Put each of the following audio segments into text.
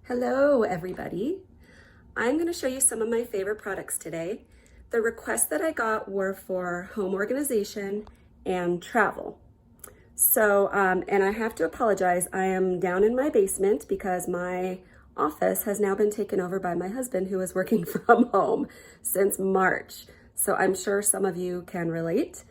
Hello, everybody. I'm going to show you some of my favorite products today. The requests that I got were for home organization and travel. And I have to apologize. I am down in my basement because my office has now been taken over by my husband, who is working from home since March. So I'm sure some of you can relate.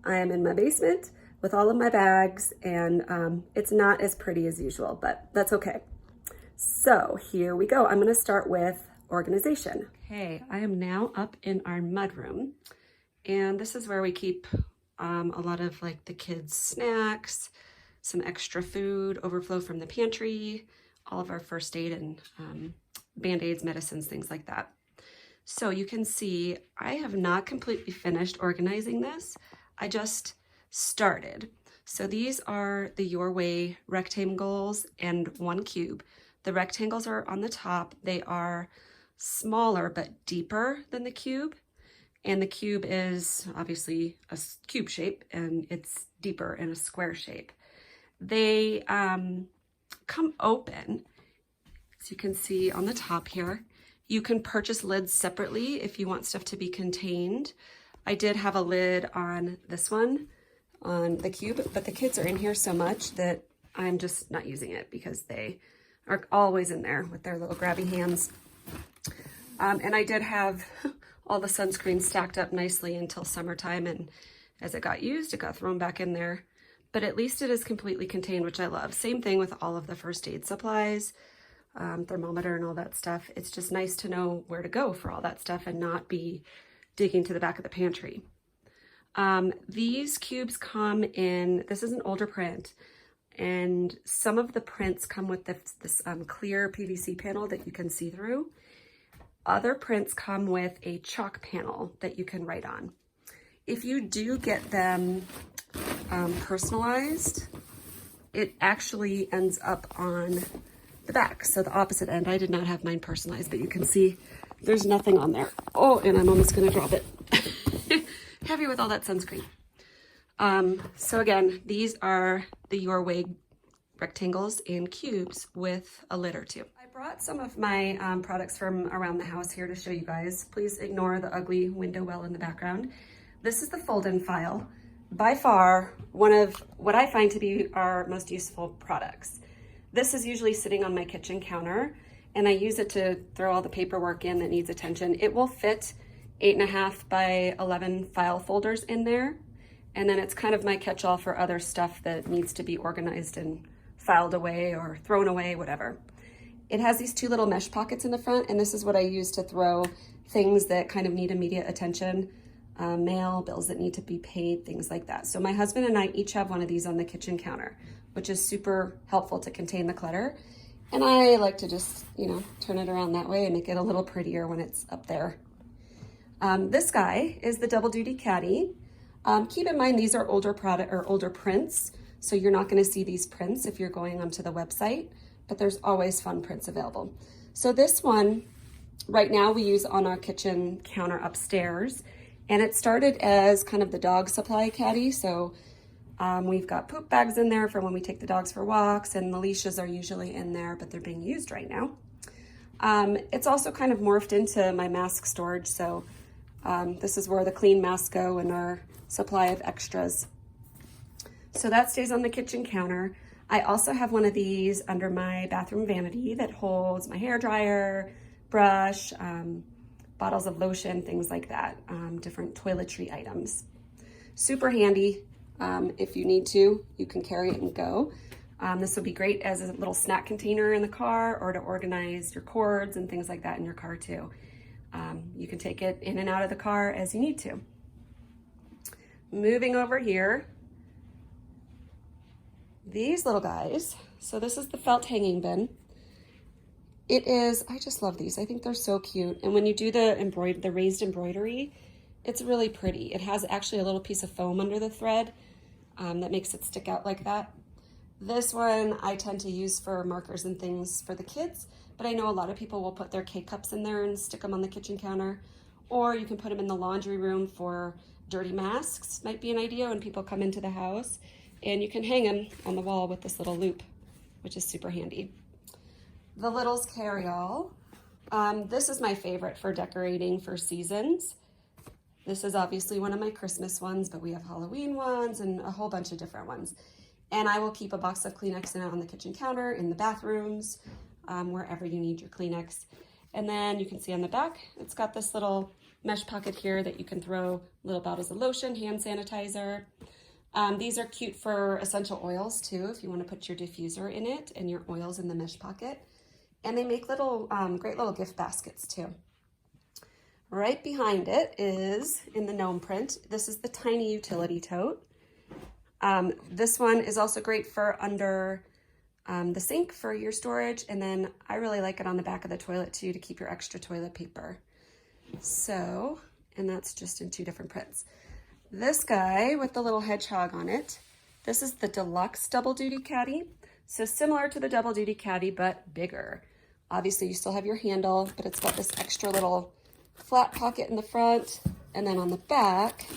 I am in my basement with all of my bags, and it's not as pretty as usual, but that's okay. So here we go. I'm going to start with organization. Okay, I am now up in our mudroom, and this is where we keep a lot of like the kids' snacks, some extra food, overflow from the pantry, all of our first aid and Band-Aids, medicines, things like that. So you can see I have not completely finished organizing this. I just started. So these are the Your Way rectangles and one cube. The rectangles are on the top. They are smaller but deeper than the cube. And the cube is obviously a cube shape, and it's deeper in a square shape. They come open, as you can see on the top here. You can purchase lids separately if you want stuff to be contained. I did have a lid on this one, on the cube, but the kids are in here so much that I'm just not using it because they are always in there with their little grabby hands. And I did have all the sunscreen stacked up nicely until summertime, and as it got used, it got thrown back in there. But at least it is completely contained, which I love. Same thing with all of the first aid supplies, thermometer and all that stuff. It's just nice to know where to go for all that stuff and not be digging to the back of the pantry. These cubes come in, this is an older print, and some of the prints come with this clear PVC panel that you can see through. Other prints come with a chalk panel that you can write on. If you do get them personalized, it actually ends up on the back, so the opposite end. I did not have mine personalized, but you can see there's nothing on there. Oh, and I'm almost gonna drop it. Heavy with all that sunscreen. So again, these are the Your Way rectangles and cubes with a lid or two. I brought some of my products from around the house here to show you guys. Please ignore the ugly window well in the background. This is the fold-in file. By far, one of what I find to be our most useful products. This is usually sitting on my kitchen counter, and I use it to throw all the paperwork in that needs attention. It will fit 8.5 by 11 file folders in there. And then it's kind of my catch-all for other stuff that needs to be organized and filed away or thrown away, whatever. It has these two little mesh pockets in the front, and this is what I use to throw things that kind of need immediate attention, mail, bills that need to be paid, things like that. So my husband and I each have one of these on the kitchen counter, which is super helpful to contain the clutter. And I like to just, turn it around that way and make it a little prettier when it's up there. This guy is the Double Duty Caddy. Keep in mind, these are older prints, so you're not going to see these prints if you're going onto the website, but there's always fun prints available. So this one, right now, we use on our kitchen counter upstairs, and it started as kind of the dog supply caddy. So we've got poop bags in there for when we take the dogs for walks, and the leashes are usually in there, but they're being used right now. It's also kind of morphed into my mask storage, so this is where the clean masks go and our supply of extras. So that stays on the kitchen counter. I also have one of these under my bathroom vanity that holds my hair dryer, brush, bottles of lotion, things like that, different toiletry items. Super handy. If you need to, you can carry it and go. This would be great as a little snack container in the car, or to organize your cords and things like that in your car too. You can take it in and out of the car as you need to. Moving over here, these little guys. So this is the felt hanging bin. It is, I just love these. I think they're so cute. And when you do the raised embroidery, it's really pretty. It has actually a little piece of foam under the thread that makes it stick out like that. This one I tend to use for markers and things for the kids, but I know a lot of people will put their K-cups in there and stick them on the kitchen counter, or you can put them in the laundry room for dirty masks, might be an idea when people come into the house, and you can hang them on the wall with this little loop, which is super handy. the Littles Carry-All. This is my favorite for decorating for seasons. This is obviously one of my Christmas ones, but we have Halloween ones and a whole bunch of different ones. And I will keep a box of Kleenex in it on the kitchen counter, in the bathrooms, wherever you need your Kleenex. And then you can see on the back, it's got this little mesh pocket here that you can throw little bottles of lotion, hand sanitizer. These are cute for essential oils too, if you want to put your diffuser in it and your oils in the mesh pocket. And they make little, great little gift baskets too. Right behind it is, in the gnome print, this is the tiny utility tote. This one is also great for under the sink for your storage, and then I really like it on the back of the toilet too to keep your extra toilet paper. So, and that's just in 2 different prints. This guy with the little hedgehog on it, this is the deluxe double duty caddy. So similar to the double duty caddy, but bigger. Obviously you still have your handle, but it's got this extra little flat pocket in the front, and then on the back,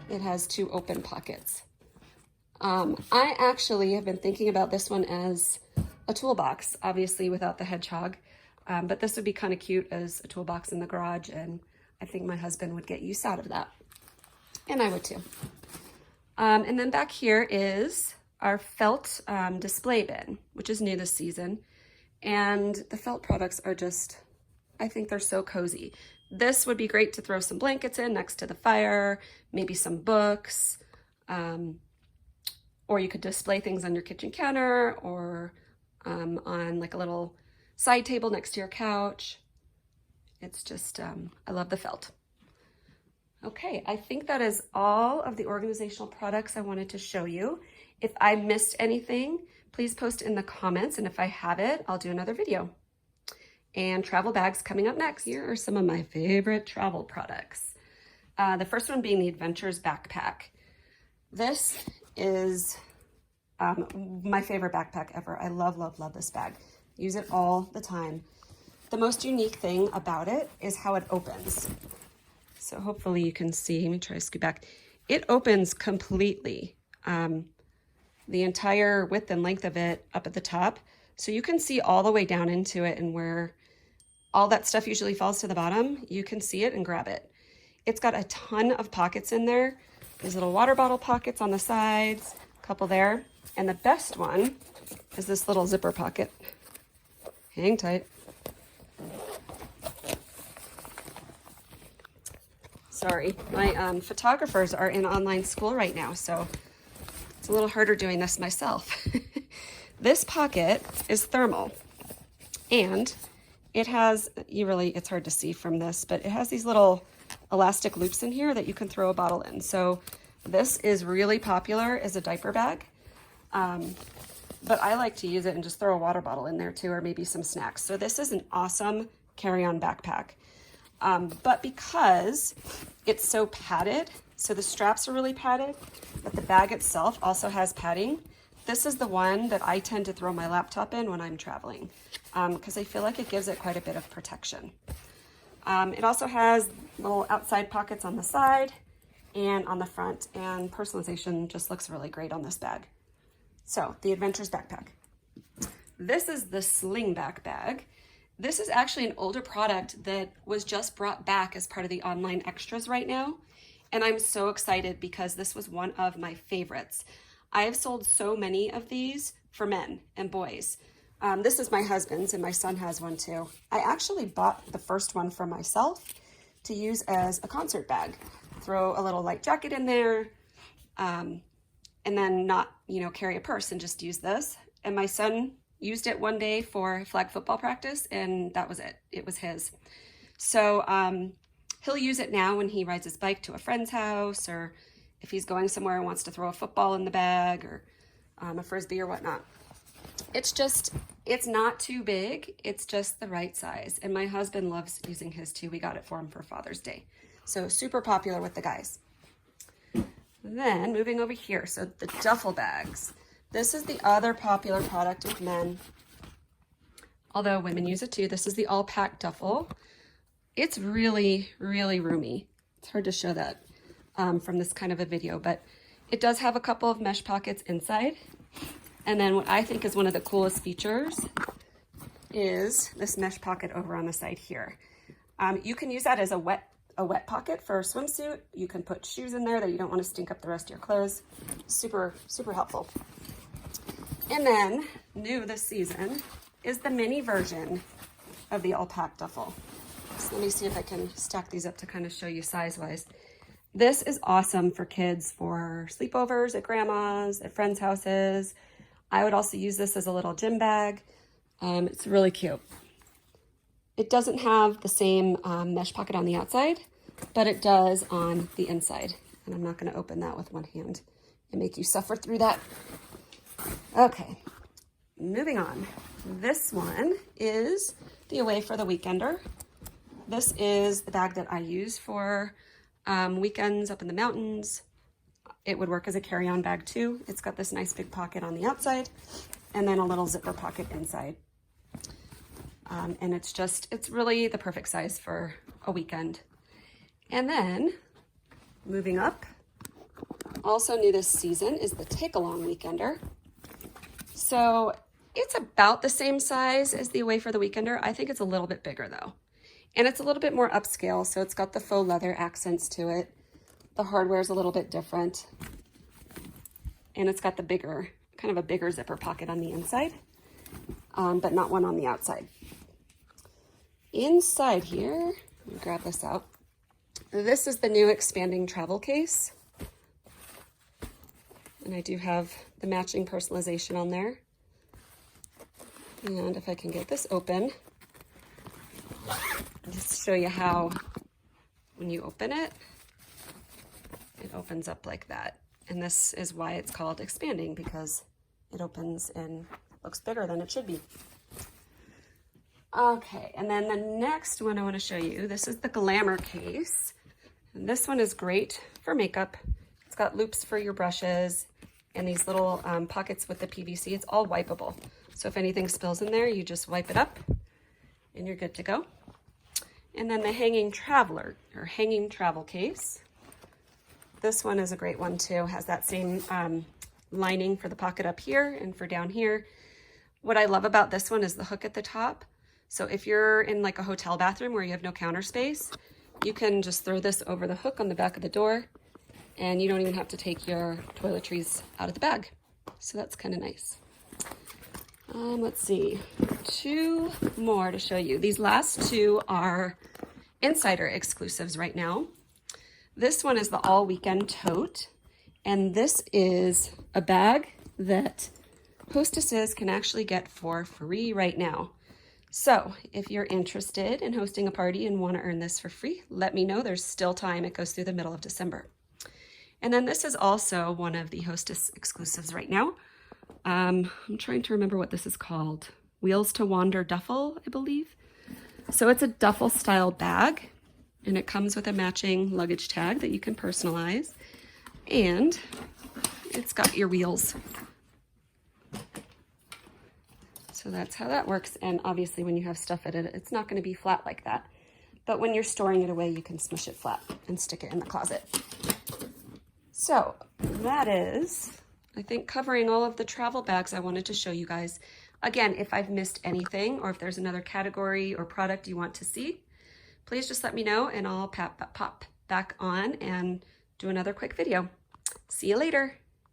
it has 2 open pockets. I actually have been thinking about this one as a toolbox, obviously without the hedgehog, but this would be kind of cute as a toolbox in the garage, and I think my husband would get use out of that, and I would too. And then back here is our felt display bin, which is new this season, and the felt products are just, I think they're so cozy. This would be great to throw some blankets in next to the fire, maybe some books, or you could display things on your kitchen counter or on like a little side table next to your couch. It's just, I love the felt. Okay, I think that is all of the organizational products I wanted to show you. If I missed anything, please post in the comments, and if I have it, I'll do another video. And travel bags coming up next. Here are some of my favorite travel products. The first one being the Adventures backpack. This is my favorite backpack ever. I love, love, love this bag. Use it all the time. The most unique thing about it is how it opens. So hopefully you can see, let me try to scoot back. It opens completely, the entire width and length of it up at the top. So you can see all the way down into it, and where all that stuff usually falls to the bottom, you can see it and grab it. It's got a ton of pockets in there. There's little water bottle pockets on the sides, a couple there. And the best one is this little zipper pocket. Hang tight. Sorry, my photographers are in online school right now, so it's a little harder doing this myself. This pocket is thermal, and it has, it's hard to see from this, but it has these little elastic loops in here that you can throw a bottle in. So this is really popular as a diaper bag, but I like to use it and just throw a water bottle in there too, or maybe some snacks. So this is an awesome carry-on backpack. But because it's so padded, so the straps are really padded, but the bag itself also has padding, this is the one that I tend to throw my laptop in when I'm traveling, because I feel like it gives it quite a bit of protection. It also has little outside pockets on the side and on the front, and personalization just looks really great on this bag. So, the Adventures backpack. This is the Slingback bag. This is actually an older product that was just brought back as part of the online extras right now. And I'm so excited because this was one of my favorites. I have sold so many of these for men and boys. This is my husband's, and my son has one too. I actually bought the first one for myself to use as a concert bag. Throw a little light jacket in there, and then not, carry a purse and just use this. And my son used it one day for flag football practice, and that was it. It was his. So he'll use it now when he rides his bike to a friend's house, or if he's going somewhere and wants to throw a football in the bag, or a Frisbee or whatnot. It's not too big. It's just the right size. And my husband loves using his too. We got it for him for Father's Day. So super popular with the guys. Then moving over here, so the duffel bags. This is the other popular product with men, although women use it too. This is the all-pack duffel. It's really, really roomy. It's hard to show that from this kind of a video, but it does have a couple of mesh pockets inside. And then what I think is one of the coolest features is this mesh pocket over on the side here. You can use that as a wet pocket for a swimsuit. You can put shoes in there that you don't want to stink up the rest of your clothes. Super, super helpful. And then, new this season, is the mini version of the all-pack duffel. So let me see if I can stack these up to kind of show you size-wise. This is awesome for kids for sleepovers at grandma's, at friends' houses. I would also use this as a little gym bag. It's really cute. It doesn't have the same mesh pocket on the outside, but it does on the inside. And I'm not going to open that with one hand and make you suffer through that. Okay, moving on. This one is the Away for the Weekender. This is the bag that I use for weekends up in the mountains. It would work as a carry-on bag too. It's got this nice big pocket on the outside and then a little zipper pocket inside. And it's really the perfect size for a weekend. And then moving up, also new this season is the Take-Along Weekender. So it's about the same size as the Away for the Weekender. I think it's a little bit bigger though. And it's a little bit more upscale. So it's got the faux leather accents to it. The hardware is a little bit different. And it's got the bigger, kind of a bigger zipper pocket on the inside, but not one on the outside. Inside here, let me grab this out. This is the new expanding travel case. And I do have the matching personalization on there. And if I can get this open, just show you how when you open it, it opens up like that. And this is why it's called expanding, because it opens and looks bigger than it should be. Okay, and then the next one I want to show you, this is the Glamour case. And this one is great for makeup. It's got loops for your brushes and these little pockets with the PVC. It's all wipeable. So if anything spills in there, you just wipe it up and you're good to go. And then the Hanging Traveler or Hanging Travel case. This one is a great one too. Has that same lining for the pocket up here and for down here. What I love about this one is the hook at the top. So if you're in like a hotel bathroom where you have no counter space, you can just throw this over the hook on the back of the door and you don't even have to take your toiletries out of the bag. So that's kind of nice. Let's see, 2 more to show you. These last 2 are Insider exclusives right now. This one is the All Weekend Tote, and this is a bag that hostesses can actually get for free right now. So if you're interested in hosting a party and want to earn this for free, let me know. There's still time. It goes through the middle of December. And then this is also one of the hostess exclusives right now. I'm trying to remember what this is called. Wheels to Wander Duffel, I believe. So it's a duffel style bag and it comes with a matching luggage tag that you can personalize. And it's got your wheels. So that's how that works. And obviously when you have stuff in it, it's not going to be flat like that. But when you're storing it away, you can smush it flat and stick it in the closet. So that is, I think, covering all of the travel bags I wanted to show you guys. Again, if I've missed anything or if there's another category or product you want to see, please just let me know and I'll pop back on and do another quick video. See you later.